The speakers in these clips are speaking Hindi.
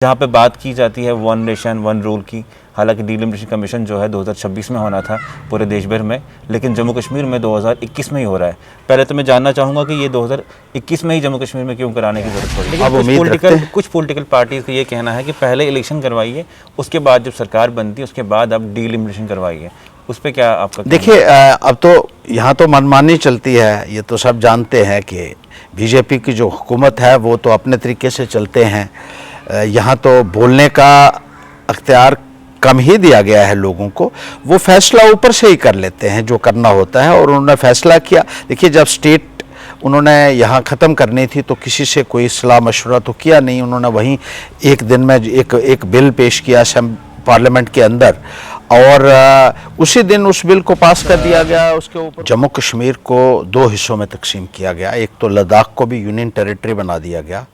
जहाँ पे बात की जाती है वन नेशन वन रूल की। हालांकि डिलिमिटेशन कमीशन जो है 2026 में होना था पूरे देश भर में, लेकिन जम्मू कश्मीर में 2021 में ही हो रहा है। पहले तो मैं जानना चाहूँगा कि ये 2021 में ही जम्मू कश्मीर में क्यों कराने की जरूरत पड़ी। लेकिन कुछ पॉलिटिकल पार्टीज का ये कहना है कि पहले इलेक्शन करवाइए, उसके बाद जब सरकार बनती है उसके बाद आप डिलिमिटेशन करवाइए। उस पर क्या आपका? देखिए, अब तो यहाँ तो मनमानी चलती है, ये तो सब जानते हैं कि बीजेपी की जो हुकूमत है वो तो अपने तरीके से चलते हैं। यहाँ तो बोलने का अख्तियार कम ही दिया गया है लोगों को, वो फैसला ऊपर से ही कर लेते हैं जो करना होता है, और उन्होंने फैसला किया। देखिए, जब स्टेट उन्होंने यहाँ ख़त्म करनी थी तो किसी से कोई सलाह मशवरा तो किया नहीं, उन्होंने वहीं एक दिन में एक बिल पेश किया पार्लियामेंट के अंदर, और उसी दिन उस बिल को पास कर दिया गया। उसके ऊपर जम्मू कश्मीर को दो हिस्सों में तकसीम किया गया। एक तो लद्दाख को भी यूनियन टेरिटरी बना दिया गया,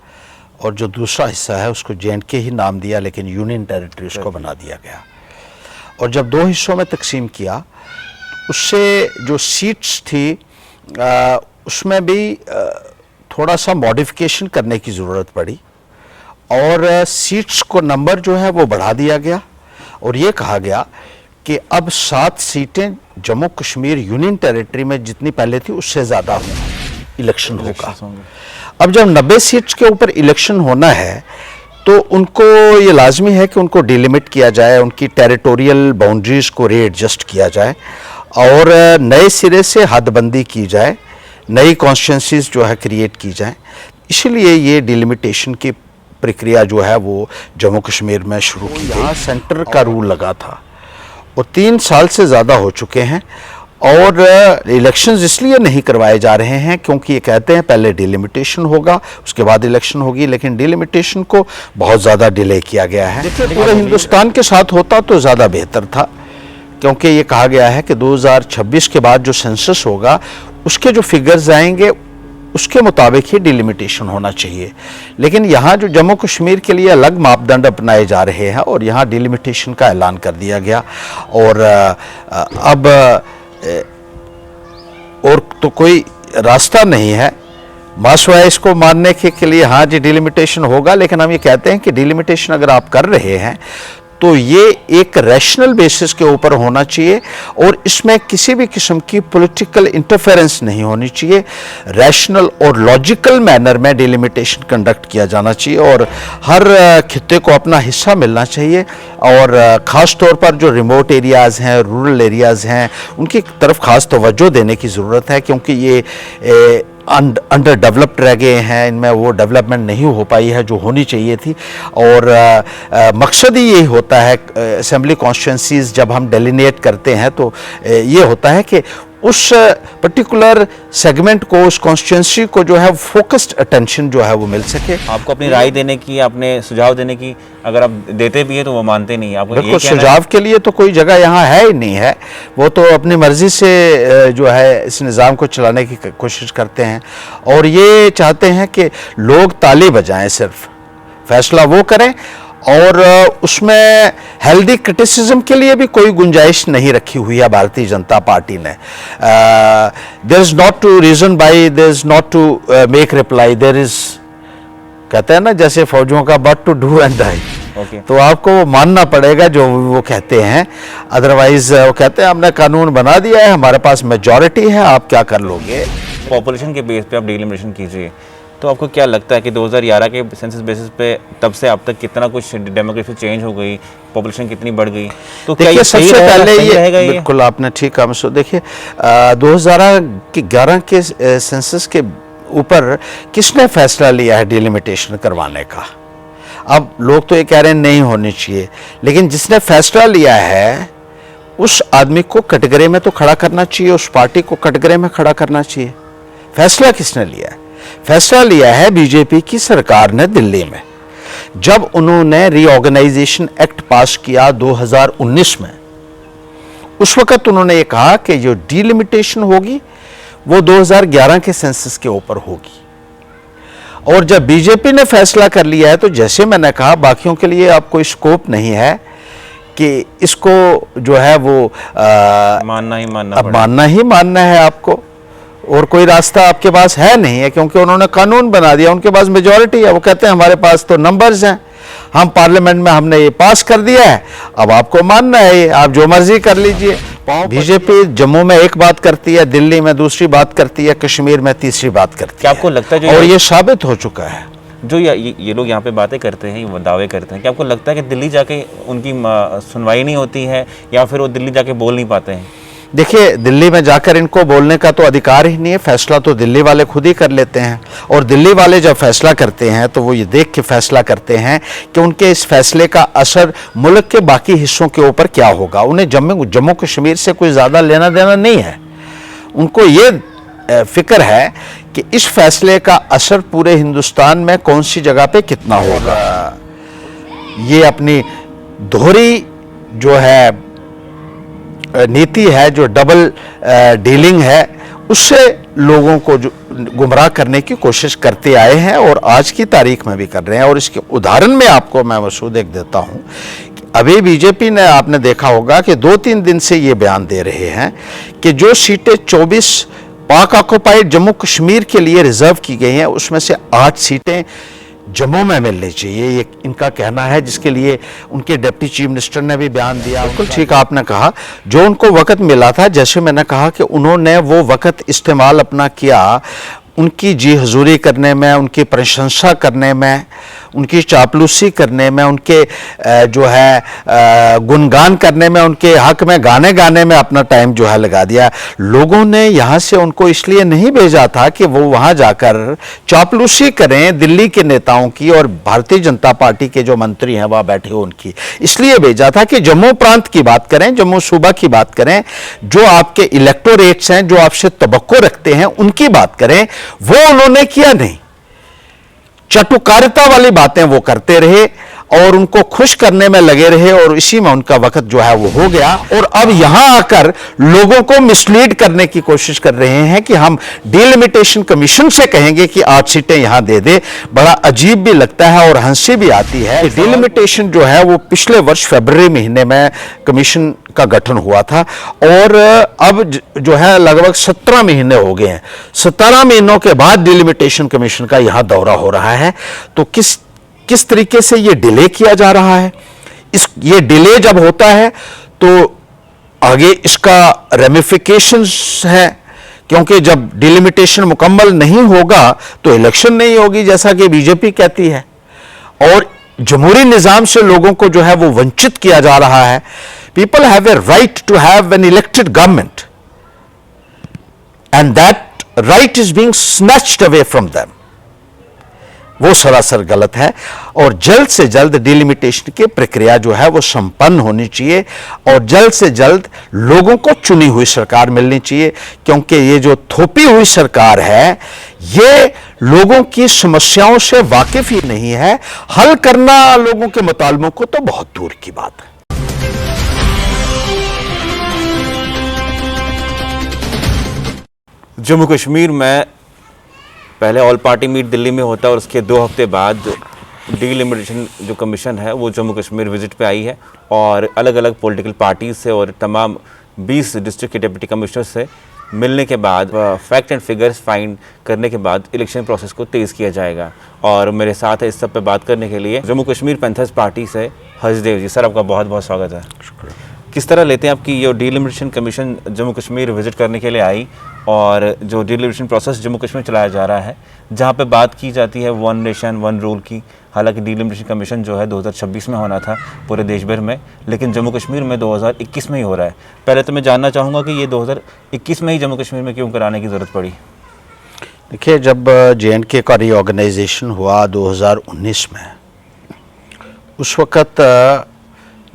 और जो दूसरा हिस्सा है उसको JNK ही नाम दिया, लेकिन यूनियन टेरिटरी उसको बना दिया गया। और जब दो हिस्सों में तकसीम किया, उससे जो सीट्स थी उसमें भी थोड़ा सा मॉडिफिकेशन करने की ज़रूरत पड़ी, और सीट्स को नंबर जो है वो बढ़ा दिया गया, और ये कहा गया कि अब 7 सीटें जम्मू कश्मीर यूनियन टेरिटरी में जितनी पहले थी उससे ज़्यादा इलेक्शन होगा। अब जब 90 सीट्स के ऊपर इलेक्शन होना है तो उनको ये लाजमी है कि उनको डिलिमिट किया जाए, उनकी टेरिटोरियल बाउंड्रीज को रीएडजस्ट किया जाए, और नए सिरे से हदबंदी की जाए, नई कॉन्स्टिट्यूंसीज जो है क्रिएट की जाए। इसलिए ये डिलिमिटेशन की प्रक्रिया जो है वो जम्मू कश्मीर में शुरू की गई। यहाँ सेंटर का रूल लगा था, और 3 साल से ज़्यादा हो चुके हैं, और इलेक्शंस इसलिए नहीं करवाए जा रहे हैं क्योंकि ये कहते हैं पहले डिलिमिटेशन होगा उसके बाद इलेक्शन होगी, लेकिन डिलिमिटेशन को बहुत ज़्यादा डिले किया गया है। पूरे हिंदुस्तान के साथ होता तो ज़्यादा बेहतर था, क्योंकि ये कहा गया है कि 2026 के बाद जो सेंसस होगा उसके जो फिगर्स आएंगे उसके मुताबिक ही डिलिमिटेशन होना चाहिए। लेकिन यहाँ जो जम्मू कश्मीर के लिए अलग मापदंड अपनाए जा रहे हैं, और यहाँ डिलिमिटेशन का ऐलान कर दिया गया, और अब और तो कोई रास्ता नहीं है मास वाइज को मानने के लिए। हाँ जी, डिलिमिटेशन होगा, लेकिन हम ये कहते हैं कि डिलिमिटेशन अगर आप कर रहे हैं तो ये एक रैशनल बेसिस के ऊपर होना चाहिए, और इसमें किसी भी किस्म की पॉलिटिकल इंटरफेरेंस नहीं होनी चाहिए। रैशनल और लॉजिकल मैनर में डिलिमिटेशन कंडक्ट किया जाना चाहिए, और हर खित्ते को अपना हिस्सा मिलना चाहिए, और ख़ास तौर पर जो रिमोट एरियाज़ हैं, रूरल एरियाज़ हैं, उनकी तरफ ख़ास तवज्जो देने की ज़रूरत है, क्योंकि ये अंडर डेवलप्ड रह गए हैं, इनमें वो डेवलपमेंट नहीं हो पाई है जो होनी चाहिए थी। और मकसद ही यही होता है, असेंबली कॉन्स्टिट्यूंसीज जब हम डेलिनेट करते हैं तो ये होता है कि उस पर्टिकुलर सेगमेंट को, उस कॉन्स्टिट्यूंसी को जो है फोकस्ड अटेंशन जो है वो मिल सके। आपको अपनी राय देने की, अपने सुझाव देने की, अगर आप देते भी हैं तो वो मानते नहीं। आपको बिल्कुल, सुझाव के लिए तो कोई जगह यहाँ है ही नहीं है, वो तो अपनी मर्जी से जो है इस निज़ाम को चलाने की कोशिश करते हैं, और ये चाहते हैं कि लोग ताली बजाएं, सिर्फ फैसला वो करें, और उसमें हेल्दी क्रिटिसिज्म के लिए भी कोई गुंजाइश नहीं रखी हुई है भारतीय जनता पार्टी ने। There is not to reason why, there is not to make reply, there is, कहते हैं ना जैसे फौजियों का, but to do and die. तो आपको वो मानना पड़ेगा जो वो कहते हैं, अदरवाइज वो कहते हैं हमने कानून बना दिया है, हमारे पास मेजॉरिटी है, आप क्या कर लोगे। पॉपुलेशन के बेस पे आप डिलिमिटेशन कीजिए, तो आपको क्या लगता है कि 2011 के सेंसस बेसिस पे तब से अब तक कितना कुछ डेमोग्राफी चेंज हो गई, पॉपुलेशन कितनी बढ़ गई? तो देखिए, सबसे पहले ये बिल्कुल आपने ठीक कहा। सो देखिए, 2011 के सेंसस के ऊपर किसने फैसला लिया है डिलिमिटेशन करवाने का? अब लोग तो ये कह रहे हैं नहीं होनी चाहिए, लेकिन जिसने फैसला लिया है उस आदमी को कटघरे में तो खड़ा करना चाहिए, उस पार्टी को कटघरे में खड़ा करना चाहिए। फैसला किसने लिया है? फैसला लिया है बीजेपी की सरकार ने दिल्ली में, जब उन्होंने रीऑर्गेनाइजेशन एक्ट पास किया 2019 में। उस वक्त उन्होंने ये कहा कि जो डिलिमिटेशन होगी वो 2011 के सेंसस के ऊपर होगी, और जब बीजेपी ने फैसला कर लिया है तो जैसे मैंने कहा बाकियों के लिए अब कोई स्कोप नहीं है कि इसको जो है वो मानना ही मानना है आपको, और कोई रास्ता आपके पास है नहीं है, क्योंकि उन्होंने कानून बना दिया, उनके पास मेजॉरिटी है, वो कहते हैं हमारे पास तो नंबर्स हैं, हम पार्लियामेंट में हमने ये पास कर दिया है, अब आपको मानना है, ये आप जो मर्जी कर लीजिए। बीजेपी जम्मू में एक बात करती है, दिल्ली में दूसरी बात करती है, कश्मीर में तीसरी बात करती है। क्या आपको लगता है और ये साबित हो चुका है। जो ये लोग यहाँ पे बातें करते हैं, वो दावे करते हैं, क्या आपको लगता है कि दिल्ली जाके उनकी सुनवाई नहीं होती है या फिर वो दिल्ली जाके बोल नहीं पाते हैं? देखिए, दिल्ली में जाकर इनको बोलने का तो अधिकार ही नहीं है, फैसला तो दिल्ली वाले खुद ही कर लेते हैं। और दिल्ली वाले जब फैसला करते हैं तो वो ये देख के फैसला करते हैं कि उनके इस फैसले का असर मुल्क के बाकी हिस्सों के ऊपर क्या होगा। उन्हें जम्मू कश्मीर से कोई ज़्यादा लेना देना नहीं है। उनको ये फिक्र है कि इस फैसले का असर पूरे हिंदुस्तान में कौन सी जगह पे कितना होगा। ये अपनी दोहरी जो है नीति है, जो डबल डीलिंग है, उससे लोगों को जो गुमराह करने की कोशिश करते आए हैं और आज की तारीख में भी कर रहे हैं। और इसके उदाहरण में आपको मैं मसूद एक देता हूं कि अभी बीजेपी ने, आपने देखा होगा कि 2-3 दिन से ये बयान दे रहे हैं कि जो सीटें 24 पाक ऑक्युपाइड जम्मू कश्मीर के लिए रिजर्व की गई हैं, उसमें से 8 सीटें जम्मू में मिलनी चाहिए, ये इनका कहना है, जिसके लिए उनके डिप्टी चीफ मिनिस्टर ने भी बयान दिया। बिल्कुल ठीक आपने कहा, जो उनको वक्त मिला था, जैसे मैंने कहा कि उन्होंने वो वक्त इस्तेमाल अपना किया उनकी जी हजूरी करने में, उनकी प्रशंसा करने में, उनकी चापलूसी करने में, उनके जो है गुणगान करने में, उनके हक में गाने गाने में अपना टाइम जो है लगा दिया। लोगों ने यहाँ से उनको इसलिए नहीं भेजा था कि वो वहाँ जाकर चापलूसी करें दिल्ली के नेताओं की और भारतीय जनता पार्टी के जो मंत्री हैं वहाँ बैठे हो उनकी, इसलिए भेजा था कि जम्मू प्रांत की बात करें, जम्मू सूबा की बात करें, जो आपके इलेक्टोरेट्स हैं, जो आपसे तवक्को रखते हैं, उनकी बात करें। वो उन्होंने किया नहीं, चटुकारिता वाली बातें वो करते रहे और उनको खुश करने में लगे रहे और इसी में उनका वक्त जो है वो हो गया। और अब यहां आकर लोगों को मिसलीड करने की कोशिश कर रहे हैं कि हम डिलिमिटेशन कमीशन से कहेंगे कि 8 सीटें यहां दे दे। बड़ा अजीब भी लगता है और हंसी भी आती है। डिलिमिटेशन जो है वो पिछले वर्ष फरवरी महीने में कमीशन का गठन हुआ था और अब जो है लगभग 17 महीने हो गए हैं। 17 महीनों के बाद डिलिमिटेशन कमीशन का यहां दौरा हो रहा है। तो किस तरीके से ये डिले किया जा रहा है, ये डिले जब होता है तो आगे इसका रेमिफिकेशंस है, क्योंकि जब डिलिमिटेशन मुकम्मल नहीं होगा तो इलेक्शन नहीं होगी, जैसा कि बीजेपी कहती है, और जमहूरी निजाम से लोगों को जो है वो वंचित किया जा रहा है। People have a right to have an elected government and that right is being snatched away from them. वो सरासर गलत है और जल्द से जल्द डिलिमिटेशन की प्रक्रिया जो है वो संपन्न होनी चाहिए और जल्द से जल्द लोगों को चुनी हुई सरकार मिलनी चाहिए, क्योंकि ये जो थोपी हुई सरकार है ये लोगों की समस्याओं से वाकिफ ही नहीं है। हल करना लोगों के मुतालबों को तो बहुत दूर की बात है। जम्मू कश्मीर में पहले ऑल पार्टी मीट दिल्ली में होता है और उसके 2 हफ्ते बाद डिलिमिटेशन जो कमीशन है वो जम्मू कश्मीर विजिट पे आई है और अलग अलग पॉलिटिकल पार्टीज से और तमाम 20 डिस्ट्रिक्ट के डिप्टी कमिश्नर से मिलने के बाद फैक्ट एंड फिगर्स फाइंड करने के बाद इलेक्शन प्रोसेस को तेज़ किया जाएगा। और मेरे साथ है इस सब पे बात करने के लिए जम्मू कश्मीर पैंथर्स पार्टी से हर्षदेव जी। सर, आपका बहुत बहुत स्वागत है। किस तरह लेते हैं आपकी ये delimitation commission Jammu Kashmir visit करने के लिए आई और जो डिलिमिटेशन प्रोसेस जम्मू कश्मीर चलाया जा रहा है, जहाँ पे बात की जाती है 1 नेशन 1 रूल की, हालांकि डिलिमिटेशन कमीशन जो है 2026 में होना था पूरे देश भर में, लेकिन जम्मू कश्मीर में 2021 में ही हो रहा है। पहले तो मैं जानना चाहूँगा कि ये 2021 में ही जम्मू कश्मीर में क्यों कराने की ज़रूरत पड़ी? देखिए, जब JNK का रीऑर्गेनाइजेशन हुआ 2019 में, उस वक़्त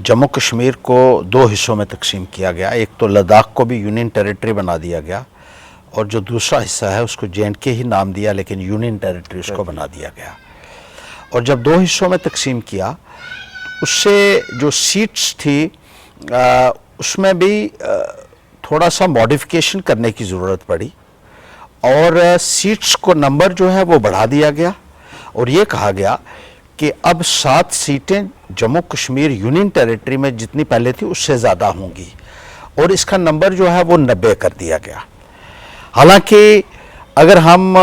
जम्मू कश्मीर को 2 हिस्सों में तकसीम किया गया। एक तो लद्दाख को भी यूनियन टेरिटरी बना दिया गया और जो दूसरा हिस्सा है उसको JNK ही नाम दिया, लेकिन यूनियन टेरिटरी उसको बना दिया गया। और जब 2 हिस्सों में तकसीम किया, उससे जो सीट्स थी उसमें भी थोड़ा सा मॉडिफिकेशन करने की ज़रूरत पड़ी और सीट्स को नंबर जो है वो बढ़ा दिया गया और ये कहा गया कि अब 7 सीटें जम्मू कश्मीर यूनियन टेरिटरी में जितनी पहले थी उससे ज़्यादा होंगी और इसका नंबर जो है वो 90 कर दिया गया। हालांकि अगर हम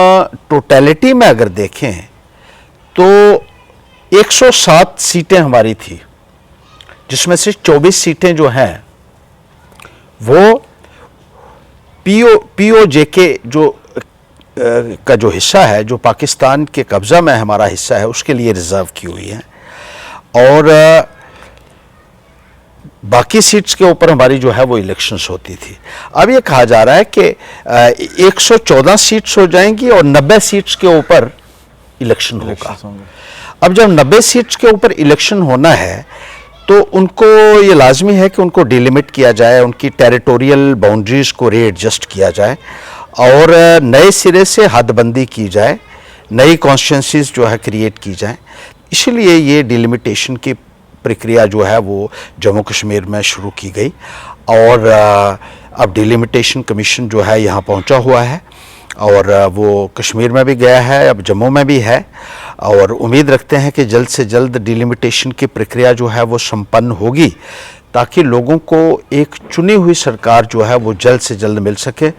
टोटलिटी में अगर देखें तो 107 सीटें हमारी थी, जिसमें से 24 सीटें जो हैं वो पीओजेके जो का जो हिस्सा है, जो पाकिस्तान के कब्जा में हमारा हिस्सा है, उसके लिए रिजर्व की हुई है। और बाकी सीट्स के ऊपर हमारी जो है वो इलेक्शंस होती थी। अब ये कहा जा रहा है कि 114 सीट्स हो जाएंगी और 90 सीट्स के ऊपर इलेक्शन होगा। अब जब 90 सीट्स के ऊपर इलेक्शन होना है तो उनको ये लाजमी है कि उनको डिलिमिट किया जाए, उनकी टेरिटोरियल बाउंड्रीज को रीएडजस्ट किया जाए और नए सिरे से हदबंदी की जाए, नई कॉन्स्टिट्यूंसीज जो है क्रिएट की जाए। इसलिए ये डिलिमिटेशन की प्रक्रिया जो है वो जम्मू कश्मीर में शुरू की गई और अब डिलिमिटेशन कमीशन जो है यहाँ पहुँचा हुआ है और वो कश्मीर में भी गया है, अब जम्मू में भी है और उम्मीद रखते हैं कि जल्द से जल्द डिलिमिटेशन की प्रक्रिया जो है वो संपन्न होगी ताकि लोगों को एक चुनी हुई सरकार जो है वो जल्द से जल्द मिल सके,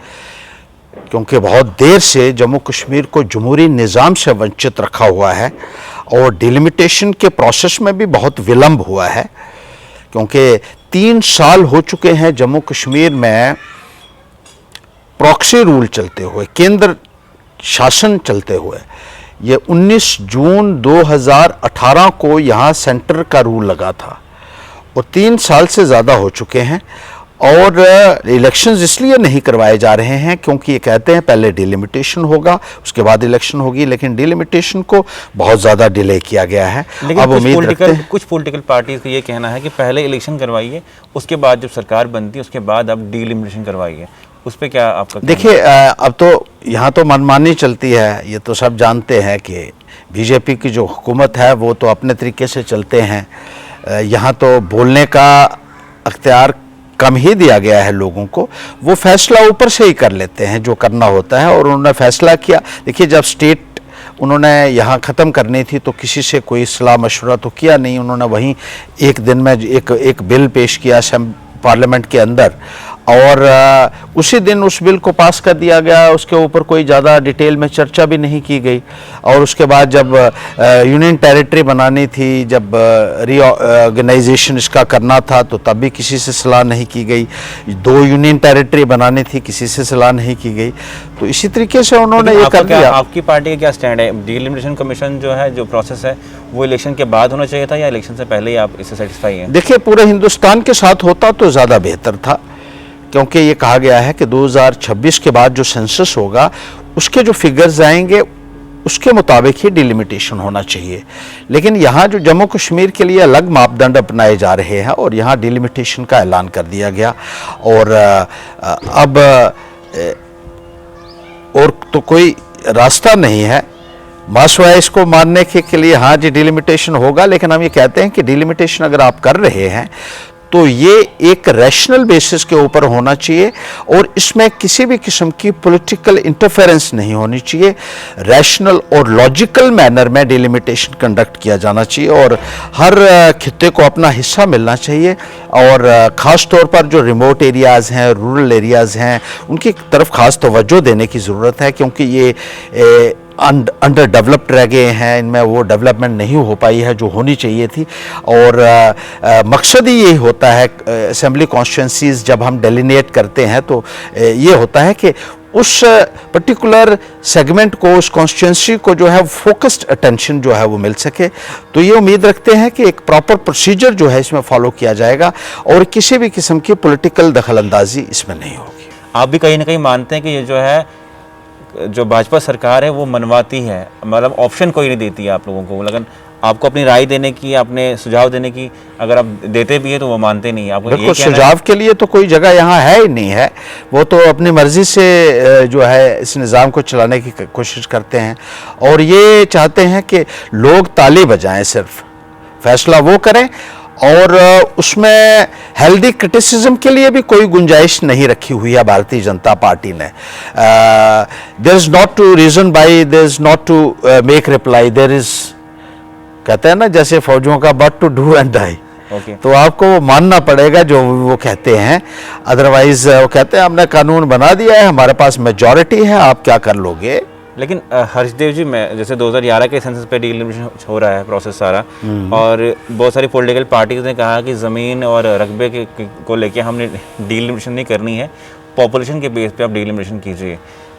क्योंकि बहुत देर से जम्मू कश्मीर को जमहूरी निज़ाम से वंचित रखा हुआ है और डिलिमिटेशन के प्रोसेस में भी बहुत विलंब हुआ है, क्योंकि 3 साल हो चुके हैं जम्मू कश्मीर में प्रॉक्सी रूल चलते हुए, केंद्र शासन चलते हुए। ये 19 जून 2018 को यहाँ सेंटर का रूल लगा था और 3 साल से ज़्यादा हो चुके हैं और इलेक्शंस इसलिए नहीं करवाए जा रहे हैं क्योंकि ये कहते हैं पहले डिलिमिटेशन होगा उसके बाद इलेक्शन होगी, लेकिन डिलिमिटेशन को बहुत ज़्यादा डिले किया गया है। अब उम्मीद रखते हैं कुछ पॉलिटिकल पार्टीज का ये कहना है कि पहले इलेक्शन करवाइए, उसके बाद जब सरकार बनती है उसके बाद अब डिलिमिटेशन करवाइए। उस पर क्या आपका? देखिए, अब तो यहाँ तो मनमानी चलती है, ये तो सब जानते हैं कि बीजेपी की जो हुकूमत है वो तो अपने तरीके से चलते हैं। यहाँ तो बोलने का अख्तियार कम ही दिया गया है लोगों को, वो फैसला ऊपर से ही कर लेते हैं जो करना होता है और उन्होंने फैसला किया। देखिए, जब स्टेट उन्होंने यहाँ ख़त्म करनी थी तो किसी से कोई सलाह मशवरा तो किया नहीं, उन्होंने वहीं एक दिन में एक बिल पेश किया पार्लियामेंट के अंदर और उसी दिन उस बिल को पास कर दिया गया, उसके ऊपर कोई ज़्यादा डिटेल में चर्चा भी नहीं की गई। और उसके बाद जब यूनियन टेरिटरी बनानी थी, जब रीऑर्गेनाइजेशन इसका करना था तो तब भी किसी से सलाह नहीं की गई। 2 यूनियन टेरिटरी बनानी थी, किसी से सलाह नहीं की गई। तो इसी तरीके से उन्होंने ये कर दिया। आपकी पार्टी का क्या स्टैंड है? डिलिमिटेशन कमीशन जो है, जो प्रोसेस है, वो इलेक्शन के बाद होना चाहिए था या इलेक्शन से पहले ही आप इससे सेटिस्फाई हैं? देखिए, पूरे हिंदुस्तान के साथ होता तो ज़्यादा बेहतर था, क्योंकि ये कहा गया है कि 2026 के बाद जो सेंसस होगा उसके जो फिगर्स आएंगे उसके मुताबिक ही डिलिमिटेशन होना चाहिए। लेकिन यहाँ जो जम्मू कश्मीर के लिए अलग मापदंड अपनाए जा रहे हैं और यहाँ डिलिमिटेशन का ऐलान कर दिया गया और अब और तो कोई रास्ता नहीं है मास वाइज को मानने के लिए। हाँ जी, डिलिमिटेशन होगा, लेकिन हम ये कहते हैं कि डिलिमिटेशन अगर आप कर रहे हैं तो ये एक रैशनल बेसिस के ऊपर होना चाहिए और इसमें किसी भी किस्म की पॉलिटिकल इंटरफेरेंस नहीं होनी चाहिए। रैशनल और लॉजिकल मैनर में डिलिमिटेशन कंडक्ट किया जाना चाहिए और हर खित्ते को अपना हिस्सा मिलना चाहिए और ख़ास तौर पर जो रिमोट एरियाज़ हैं, रूरल एरियाज़ हैं, उनकी तरफ ख़ास तवज्जो देने की ज़रूरत है, क्योंकि ये अंडर डेवलप्ड रह गए हैं, इनमें वो डेवलपमेंट नहीं हो पाई है जो होनी चाहिए थी। और मकसद ही यही होता है, असेंबली कॉन्स्टिट्यूंसीज जब हम डेलिनेट करते हैं तो ये होता है कि उस पर्टिकुलर सेगमेंट को, उस कॉन्स्टिट्यूंसी को जो है फोकस्ड अटेंशन जो है वो मिल सके। तो ये उम्मीद रखते हैं कि एक प्रॉपर प्रोसीजर जो है इसमें फॉलो किया जाएगा और किसी भी किस्म की पॉलिटिकल दखलंदाजी इसमें नहीं होगी। आप भी कहीं ना कहीं मानते हैं कि ये जो है, जो भाजपा सरकार है वो मनवाती है, मतलब ऑप्शन कोई नहीं देती है आप लोगों को, लेकिन आपको अपनी राय देने की, अपने सुझाव देने की अगर आप देते भी है तो वो मानते नहीं है। आपको बिल्कुल, सुझाव के लिए तो कोई जगह यहाँ है ही नहीं है, वो तो अपनी मर्जी से जो है इस निज़ाम को चलाने की कोशिश करते हैं और ये चाहते हैं कि लोग ताली बजाएं, सिर्फ फैसला वो करें और उसमें हेल्दी क्रिटिसिज्म के लिए भी कोई गुंजाइश नहीं रखी हुई है भारतीय जनता पार्टी ने। There is not to reason why, there is not to make reply, there is, कहते हैं ना जैसे फौजियों का, but to do and die. तो आपको मानना पड़ेगा जो वो कहते हैं, अदरवाइज वो कहते हैं हमने कानून बना दिया है, हमारे पास मेजॉरिटी है, आप क्या कर लोगे लेकिन हर्षदेव जी, मैं जैसे 2011 के सेंसस पे डीलिमिटेशन हो रहा है प्रोसेस सारा, और बहुत सारी पॉलिटिकल पार्टीज ने कहा कि ज़मीन और रकबे को लेके हमने डीलिमिटेशन नहीं करनी है, पॉपुलेशन के बेस पे आप डीलिमिटेशन कीजिए।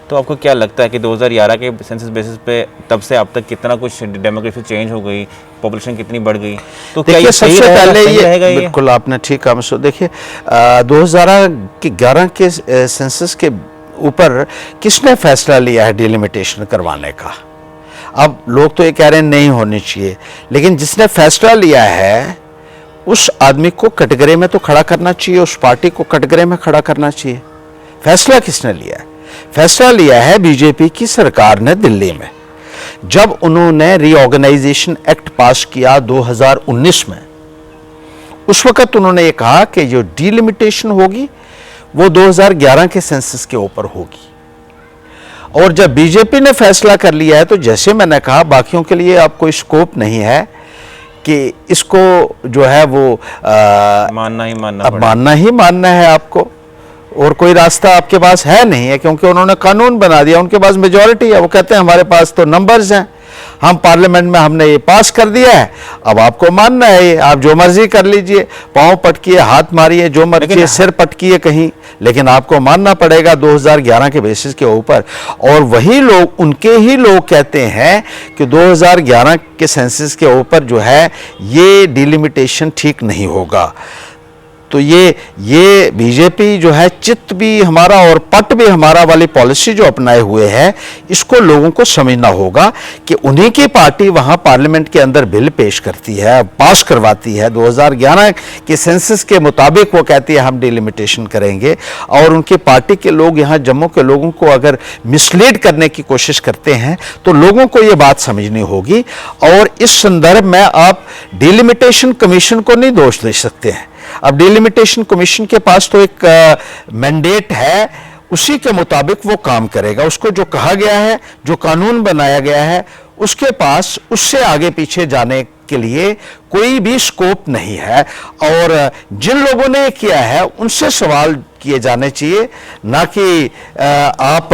तो आपको क्या लगता है कि 2011 के सेंसस बेसिस पे तब से अब तक कितना कुछ डेमोग्राफी चेंज हो गई, पॉपुलेशन कितनी बढ़ गई? तो क्या देखिए, ये सही सबसे पहले रहेगा ये बिल्कुल आपने ठीक कहा। सो देखिए, 2011 के सेंसस के ऊपर किसने फैसला लिया है डिलिमिटेशन करवाने का? अब लोग तो ये कह रहे हैं नहीं होनी चाहिए, लेकिन जिसने फैसला लिया है उस आदमी को कटघरे में तो खड़ा करना चाहिए, उस पार्टी को कटघरे में खड़ा करना चाहिए। फैसला किसने लिया है? फैसला लिया है बीजेपी की सरकार ने दिल्ली में, जब उन्होंने रीऑर्गेनाइजेशन एक्ट पास किया 2019 में। उस वक्त उन्होंने ये कहा कि जो डिलिमिटेशन होगी वो 2011 के सेंसस के ऊपर होगी। और जब बीजेपी ने फैसला कर लिया है तो जैसे मैंने कहा, बाकियों के लिए अब कोई स्कोप नहीं है कि इसको जो है वो मानना ही मानना है आपको, और कोई रास्ता आपके पास है नहीं है, क्योंकि उन्होंने कानून बना दिया, उनके पास मेजॉरिटी है। वो कहते हैं हमारे पास तो नंबर्स हैं, हम पार्लियामेंट में हमने ये पास कर दिया है, अब आपको मानना है ये, आप जो मर्जी कर लीजिए, पांव पटकिए, हाथ मारिए, जो मर्जी, सिर पटकिए कहीं, लेकिन आपको मानना पड़ेगा 2011 के बेसिस के ऊपर। और वही लोग, उनके ही लोग कहते हैं कि 2011 के सेंसस के ऊपर जो है ये डिलिमिटेशन ठीक नहीं होगा। तो ये बीजेपी जो है, चित्त भी हमारा और पट भी हमारा वाली पॉलिसी जो अपनाए हुए है, इसको लोगों को समझना होगा कि उन्हीं की पार्टी वहां पार्लियामेंट के अंदर बिल पेश करती है, पास करवाती है। 2011 के सेंसस के मुताबिक वो कहती है हम डिलिमिटेशन करेंगे, और उनकी पार्टी के लोग यहाँ जम्मू के लोगों को अगर मिसलीड करने की कोशिश करते हैं तो लोगों को ये बात समझनी होगी। और इस संदर्भ में आप डिलिमिटेशन कमीशन को नहीं दोष दे सकते हैं। अब डिलिमिटेशन कमीशन के पास तो एक मैंडेट है, उसी के मुताबिक वो काम करेगा। उसको जो कहा गया है, जो कानून बनाया गया है, उसके पास उससे आगे पीछे जाने के लिए कोई भी स्कोप नहीं है। और जिन लोगों ने किया है उनसे सवाल किए जाने चाहिए, ना कि आप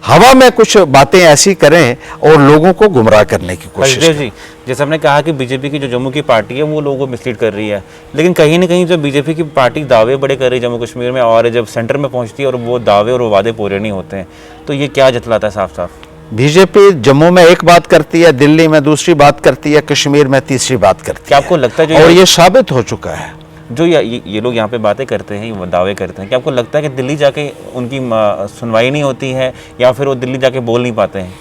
हवा में कुछ बातें ऐसी करें और लोगों को गुमराह करने की कोशिश करें। जी, जैसे हमने कहा कि बीजेपी की जो जम्मू की पार्टी है वो लोगों को मिसलीड कर रही है, लेकिन कहीं ना कहीं जो बीजेपी की पार्टी दावे बड़े कर रही है जम्मू कश्मीर में, और जब सेंटर में पहुंचती है और वो दावे और वो वादे पूरे नहीं होते हैं, तो ये क्या जतलाता है साफ साफ? बीजेपी जम्मू में एक बात करती है, दिल्ली में दूसरी बात करती है, कश्मीर में तीसरी बात करती है। क्या आपको लगता है और ये साबित हो चुका है, जो ये लोग यहाँ पे बातें करते हैं, वो दावे करते हैं, क्या आपको लगता है कि दिल्ली जाके उनकी सुनवाई नहीं होती है, या फिर वो दिल्ली जाके बोल नहीं पाते हैं?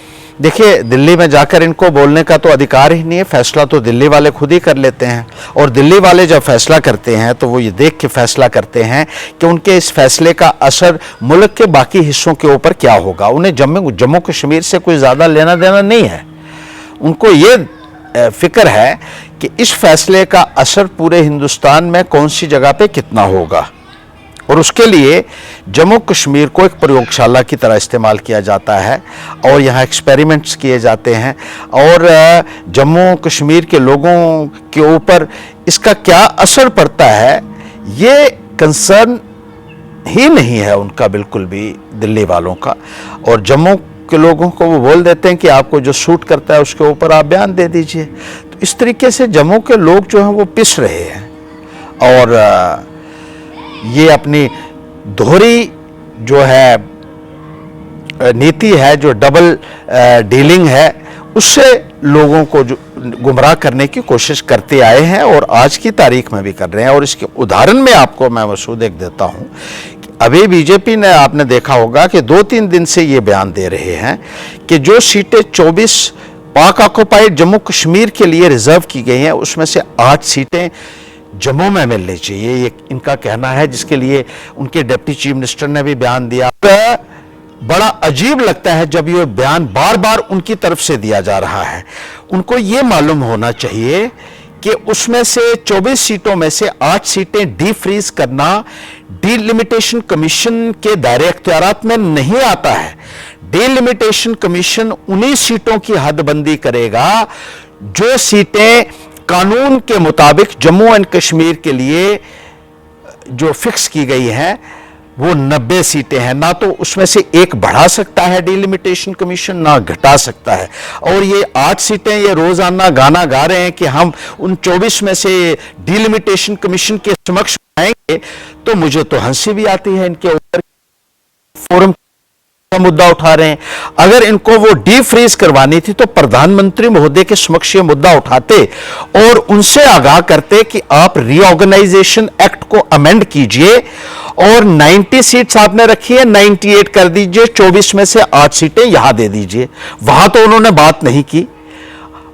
देखिए, दिल्ली में जाकर इनको बोलने का तो अधिकार ही नहीं है, फैसला तो दिल्ली वाले खुद ही कर लेते हैं। और दिल्ली वाले जब फैसला करते हैं तो वो ये देख के फैसला करते हैं कि उनके इस फैसले का असर मुल्क के बाकी हिस्सों के ऊपर क्या होगा। उन्हें जम्मू कश्मीर से कोई ज़्यादा लेना देना नहीं है। उनको ये फिक्र है कि इस फैसले का असर पूरे हिंदुस्तान में कौन सी जगह पे कितना होगा, और उसके लिए जम्मू कश्मीर को एक प्रयोगशाला की तरह इस्तेमाल किया जाता है, और यहाँ एक्सपेरिमेंट्स किए जाते हैं। और जम्मू कश्मीर के लोगों के ऊपर इसका क्या असर पड़ता है, ये कंसर्न ही नहीं है उनका बिल्कुल भी, दिल्ली वालों का। और जम्मू के लोगों को वो बोल देते हैं कि आपको जो सूट करता है उसके ऊपर आप बयान दे दीजिए। तो इस तरीके से जम्मू के लोग जो हैं वो पिस रहे हैं, और ये अपनी दोहरी जो है नीति है, जो डबल डीलिंग है, उससे लोगों को जो गुमराह करने की कोशिश करते आए हैं, और आज की तारीख में भी कर रहे हैं। और इसके उदाहरण में आपको मैं मसूद एक देता हूं कि अभी बीजेपी ने, आपने देखा होगा कि 2-3 दिन से ये बयान दे रहे हैं कि जो सीटें 24 पाक ऑक्युपाइड जम्मू कश्मीर के लिए रिजर्व की गई हैं, उसमें से 8 सीटें जम्मू में मिलनी चाहिए, ये इनका कहना है, जिसके लिए उनके डिप्टी चीफ मिनिस्टर ने भी बयान दिया। बड़ा अजीब लगता है जब ये बयान बार बार उनकी तरफ से दिया जा रहा है। उनको ये मालूम होना चाहिए कि उसमें से 24 सीटों में से 8 सीटें डीफ्रीज करना डिलिमिटेशन कमीशन के दायरे इख्तियारात में नहीं आता है। डिलिमिटेशन कमीशन उन्हीं सीटों की हदबंदी करेगा जो सीटें कानून के मुताबिक जम्मू एंड कश्मीर के लिए जो फिक्स की गई हैं, वो 90 सीटें हैं, ना तो उसमें से एक बढ़ा सकता है डिलिमिटेशन कमीशन, ना घटा सकता है। और ये 8 सीटें ये रोजाना गाना गा रहे हैं कि हम उन 24 में से डिलिमिटेशन कमीशन के समक्ष आएंगे, तो मुझे तो हंसी भी आती है इनके ऊपर। फोरम का मुद्दा उठा रहे हैं, अगर इनको वो डी फ्रीज करवानी थी तो प्रधानमंत्री महोदय के समक्ष ये मुद्दा उठाते और उनसे आगाह करते कि आप रीऑर्गेनाइजेशन एक्ट को अमेंड कीजिए और 90 सीट्स आपने रखी है 98 कर दीजिए, 24 में से 8 सीटें यहां दे दीजिए। वहां तो उन्होंने बात नहीं की,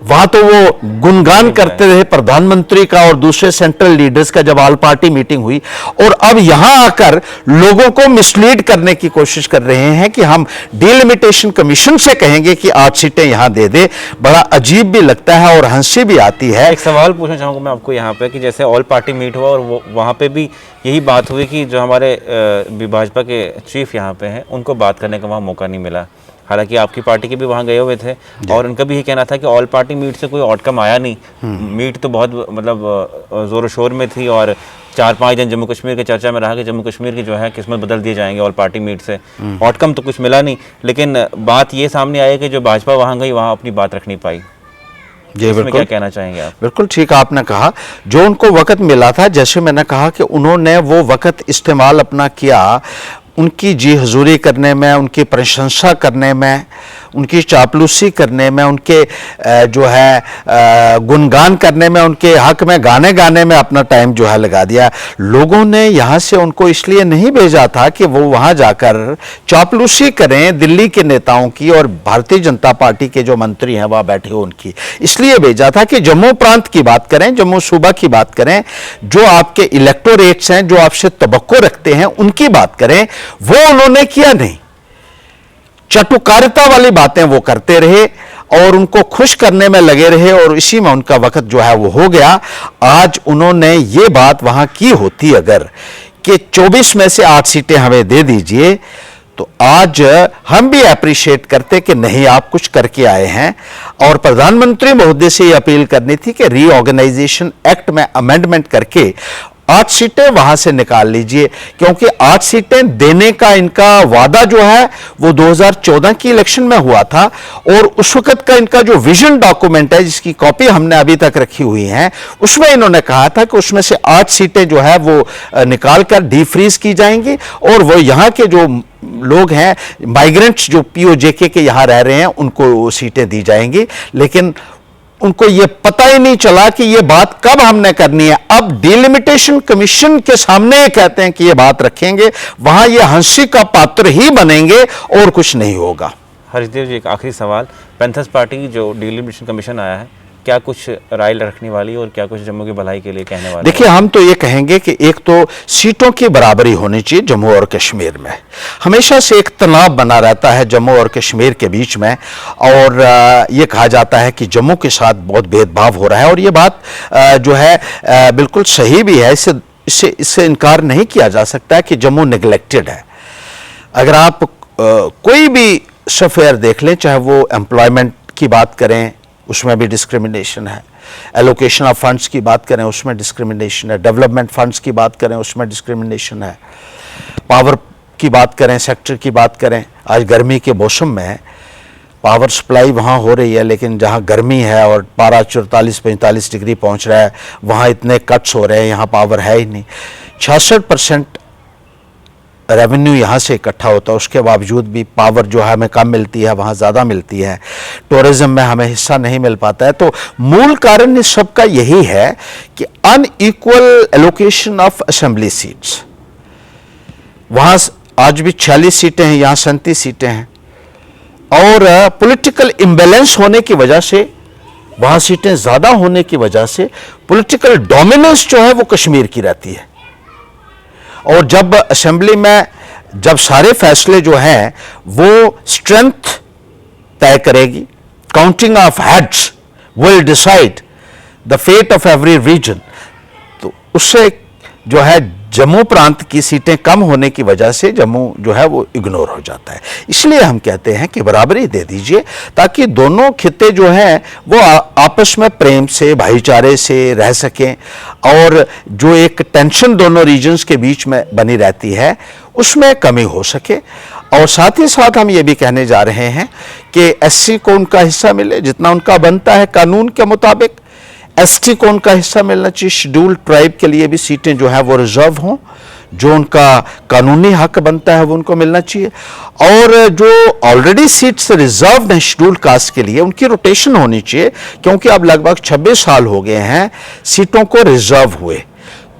वहां तो वो गुणगान करते रहे प्रधानमंत्री का और दूसरे सेंट्रल लीडर्स का जब ऑल पार्टी मीटिंग हुई, और अब यहां आकर लोगों को मिसलीड करने की कोशिश कर रहे हैं कि हम डिलिमिटेशन कमीशन से कहेंगे कि 8 सीटें यहां दे दे। बड़ा अजीब भी लगता है और हंसी भी आती है। एक सवाल पूछना चाहूँगा मैं आपको यहाँ पे कि जैसे ऑल पार्टी मीट हुआ और वो वहाँ पे भी यही बात हुई कि जो हमारे भाजपा के चीफ यहाँ पे हैं उनको बात करने का वहाँ मौका नहीं मिला। हालांकि आपकी पार्टी के भी वहाँ गए हुए थे और उनका भी यही कहना था कि ऑल पार्टी मीट से कोई आउटकम आया नहीं। मीट तो बहुत मतलब जोर शोर में थी और 4-5 दिन जम्मू कश्मीर की चर्चा में रहा कि जम्मू कश्मीर की जो है किस्मत बदल दिए जाएंगे ऑल पार्टी मीट से। आउटकम तो कुछ मिला नहीं, लेकिन बात ये सामने आई कि जो भाजपा वहाँ गई वहाँ अपनी बात रख नहीं पाई। जी बिल्कुल, क्या कहना चाहेंगे आप? बिल्कुल ठीक आपने कहा, जो उनको वक्त मिला था, जैसे मैंने कहा कि उन्होंने वो वक्त इस्तेमाल अपना किया उनकी जी हजूरी करने में, उनकी प्रशंसा करने में, उनकी चापलूसी करने में, उनके जो है गुणगान करने में, उनके हक में गाने गाने में अपना टाइम जो है लगा दिया। लोगों ने यहाँ से उनको इसलिए नहीं भेजा था कि वो वहाँ जाकर चापलूसी करें दिल्ली के नेताओं की और भारतीय जनता पार्टी के जो मंत्री हैं वहाँ बैठे हो उनकी, इसलिए भेजा था कि जम्मू प्रांत की बात करें, जम्मू सूबा की बात करें, जो आपके इलेक्टोरेट्स हैं, जो आपसे तवक्को रखते हैं, उनकी बात करें। वो उन्होंने किया नहीं, चटुकारिता वाली बातें वो करते रहे और उनको खुश करने में लगे रहे और इसी में उनका वक्त जो है वो हो गया। आज उन्होंने ये बात वहां की होती अगर कि 24 में से 8 सीटें हमें दे दीजिए, तो आज हम भी अप्रिशिएट करते कि नहीं आप कुछ करके आए हैं। और प्रधानमंत्री महोदय से ये अपील करनी थी कि रीऑर्गेनाइजेशन एक्ट में अमेंडमेंट करके 8 सीटें वहां से निकाल लीजिए, क्योंकि 8 सीटें देने का इनका वादा जो है वो 2014 की इलेक्शन में हुआ था और उस वक्त का इनका जो विजन डॉक्यूमेंट है जिसकी कॉपी हमने अभी तक रखी हुई है, उसमें इन्होंने कहा था कि उसमें से 8 सीटें जो है वो निकाल कर डीफ्रीज की जाएंगी और वो यहाँ के जो लोग हैं माइग्रेंट्स जो पीओजेके के यहाँ रह रहे हैं उनको सीटें दी जाएंगी। लेकिन उनको ये पता ही नहीं चला कि ये बात कब हमने करनी है। अब डिलिमिटेशन कमीशन के सामने कहते हैं कि ये बात रखेंगे, वहां ये हंसी का पात्र ही बनेंगे और कुछ नहीं होगा। हरीशदेव जी, एक आखिरी सवाल, पैंथर्स पार्टी जो डिलिमिटेशन कमीशन आया है, क्या कुछ राय रखने वाली और क्या कुछ जम्मू की भलाई के लिए कहने वाली? देखिए, हम तो ये कहेंगे कि एक तो सीटों की बराबरी होनी चाहिए जम्मू और कश्मीर में। हमेशा से एक तनाव बना रहता है जम्मू और कश्मीर के बीच में और ये कहा जाता है कि जम्मू के साथ बहुत भेदभाव हो रहा है और ये बात जो है बिल्कुल सही भी है। इससे इनकार नहीं किया जा सकता कि जम्मू निगलेक्टेड है। अगर आप कोई भी सफेयर देख लें, चाहे वो एम्प्लॉयमेंट की बात करें उसमें भी डिस्क्रिमिनेशन है, एलोकेशन ऑफ फंड्स की बात करें उसमें डिस्क्रिमिनेशन है, डेवलपमेंट फंड्स की बात करें उसमें डिस्क्रिमिनेशन है, पावर की बात करें, सेक्टर की बात करें। आज गर्मी के मौसम में पावर सप्लाई वहाँ हो रही है, लेकिन जहाँ गर्मी है और पारा 44-45 डिग्री पहुँच रहा है वहाँ इतने कट्स हो रहे हैं, यहाँ पावर है ही नहीं। 66% रेवेन्यू यहाँ से इकट्ठा होता है, उसके बावजूद भी पावर जो है हमें कम मिलती है, वहाँ ज़्यादा मिलती है। टूरिज्म में हमें हिस्सा नहीं मिल पाता है। तो मूल कारण इस सब का यही है कि unequal allocation of assembly seats. वहाँ आज भी 46 सीटें हैं, यहाँ 37 सीटें हैं और पॉलिटिकल इम्बैलेंस होने की वजह से, वहाँ सीटें ज़्यादा होने की वजह से पॉलिटिकल डोमिनेंस जो है वो कश्मीर की रहती है। और जब असेंबली में जब सारे फैसले जो हैं वो स्ट्रेंथ तय करेगी, counting of heads will decide the fate of every region, तो उससे जो है जम्मू प्रांत की सीटें कम होने की वजह से जम्मू जो है वो इग्नोर हो जाता है। इसलिए हम कहते हैं कि बराबरी दे दीजिए ताकि दोनों खित्ते जो हैं वो आपस में प्रेम से भाईचारे से रह सकें और जो एक टेंशन दोनों रीजन्स के बीच में बनी रहती है उसमें कमी हो सके। और साथ ही साथ हम ये भी कहने जा रहे हैं कि एससी को उनका हिस्सा मिले जितना उनका बनता है कानून के मुताबिक, एसटी को उनका हिस्सा मिलना चाहिए, शेड्यूल्ड ट्राइब के लिए भी सीटें जो है वो रिजर्व हों, जो उनका कानूनी हक बनता है वो उनको मिलना चाहिए। और जो ऑलरेडी सीट्स रिजर्व हैं शेड्यूल्ड कास्ट के लिए उनकी रोटेशन होनी चाहिए, क्योंकि अब लगभग 26 साल हो गए हैं सीटों को रिजर्व हुए,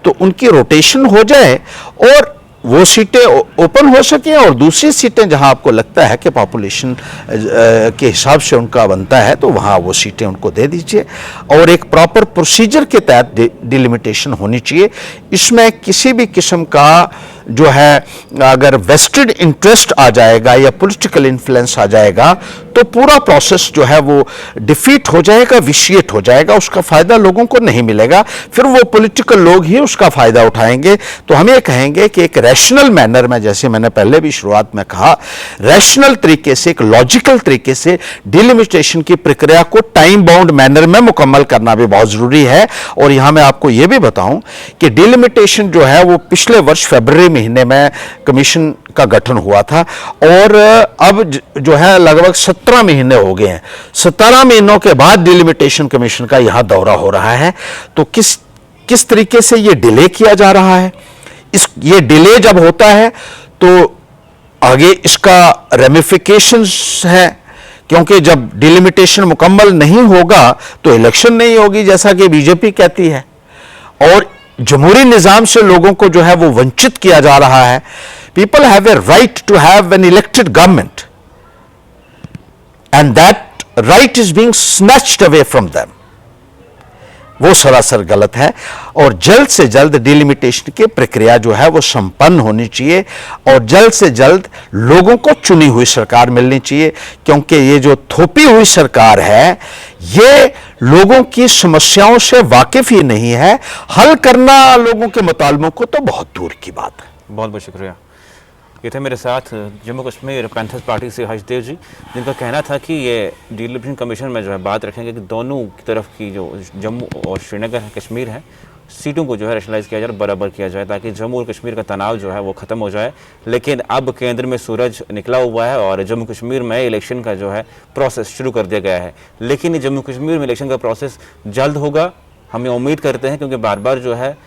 तो उनकी रोटेशन हो जाए और वो सीटें ओपन हो सकें और दूसरी सीटें जहां आपको लगता है कि पॉपुलेशन के हिसाब से उनका बनता है तो वहां वो सीटें उनको दे दीजिए और एक प्रॉपर प्रोसीजर के तहत डिलिमिटेशन होनी चाहिए। इसमें किसी भी किस्म का जो है अगर वेस्टेड इंटरेस्ट आ जाएगा या पॉलिटिकल इन्फ्लुएंस आ जाएगा तो पूरा प्रोसेस जो है वो डिफीट हो जाएगा, विशिएट हो जाएगा, उसका फायदा लोगों को नहीं मिलेगा, फिर वो पॉलिटिकल लोग ही उसका फायदा उठाएंगे। तो हम ये कहेंगे कि एक रैशनल मैनर में, जैसे मैंने पहले भी शुरुआत में कहा, रैशनल तरीके से, एक लॉजिकल तरीके से डिलिमिटेशन की प्रक्रिया को टाइम बाउंड मैनर में मुकम्मल करना भी बहुत जरूरी है। और यहां मैं आपको यह भी बताऊं कि डिलिमिटेशन जो है वो पिछले वर्ष फरवरी महीने में कमीशन का गठन हुआ था और अब जो है लगभग 17 महीने हो गए हैं। 17 महीनों के बाद डिलिमिटेशन कमीशन का यहां दौरा हो रहा है। तो किस तरीके से ये डिले किया जा रहा है, ये डिले जब होता है तो आगे इसका रेमिफिकेशंस है, क्योंकि जब डिलिमिटेशन मुकम्मल नहीं होगा तो इलेक्शन नहीं होगी जैसा कि बीजेपी कहती है और जमहूरी निजाम से लोगों को जो है वो वंचित किया जा रहा है। People have a right to have an elected government and that right is being snatched away from them. वो सरासर गलत है और जल्द से जल्द डिलिमिटेशन की प्रक्रिया जो है वो संपन्न होनी चाहिए और जल्द से जल्द लोगों को चुनी हुई सरकार मिलनी चाहिए, क्योंकि ये जो थोपी हुई सरकार है ये लोगों की समस्याओं से वाकिफ ही नहीं है, हल करना लोगों के मुतालबों को तो बहुत दूर की बात है। बहुत बहुत शुक्रिया। ये थे मेरे साथ जम्मू कश्मीर पैंथर्स पार्टी से हर्षदेव जी, जिनका कहना था कि ये डिलिमिटेशन कमीशन में जो है बात रखेंगे कि दोनों की तरफ की जो जम्मू और श्रीनगर है, कश्मीर है, सीटों को जो है रैशनलाइज किया जाए, बराबर किया जाए ताकि जम्मू और कश्मीर का तनाव जो है वो ख़त्म हो जाए। लेकिन अब केंद्र में सूरज निकला हुआ है और जम्मू कश्मीर में इलेक्शन का जो है प्रोसेस शुरू कर दिया गया है। लेकिन जम्मू कश्मीर में इलेक्शन का प्रोसेस जल्द होगा, हमें उम्मीद करते हैं, क्योंकि बार बार जो है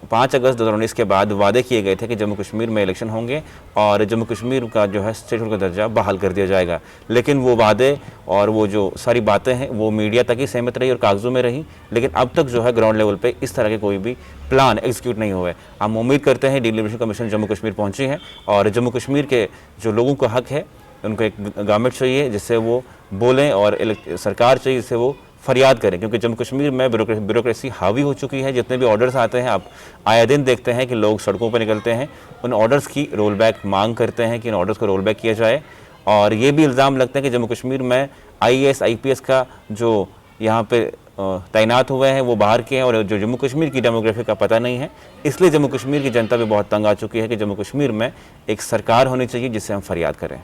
5 अगस्त 2019 के बाद वादे किए गए थे कि जम्मू कश्मीर में इलेक्शन होंगे और जम्मू कश्मीर का जो है स्टेटहुड का दर्जा बहाल कर दिया जाएगा। लेकिन वो वादे और वो जो सारी बातें हैं वो मीडिया तक ही सीमित रही और कागजों में रही, लेकिन अब तक जो है ग्राउंड लेवल पे इस तरह के कोई भी प्लान एग्जीक्यूट नहीं हुए। हम उम्मीद करते हैं डिलिमिटेशन कमीशन जम्मू कश्मीर पहुँची है और जम्मू कश्मीर के जो लोगों का हक है, उनको एक गवर्नमेंट चाहिए जिससे वो बोलें और सरकार चाहिए जिससे वो फरियाद करें, क्योंकि जम्मू कश्मीर में ब्यूरोक्रेसी हावी हो चुकी है। जितने भी ऑर्डर्स आते हैं, आप आए दिन देखते हैं कि लोग सड़कों पर निकलते हैं, उन ऑर्डर्स की रोल बैक मांग करते हैं कि इन ऑर्डर्स को रोल बैक किया जाए। और ये भी इल्ज़ाम लगता है कि जम्मू कश्मीर में IAS IPS का जो यहाँ पे तैनात हुए हैं वो बाहर के हैं और जो जम्मू कश्मीर की डेमोग्राफी का पता नहीं है। इसलिए जम्मू कश्मीर की जनता भी बहुत तंग आ चुकी है कि जम्मू कश्मीर में एक सरकार होनी चाहिए जिससे हम फरियाद करें।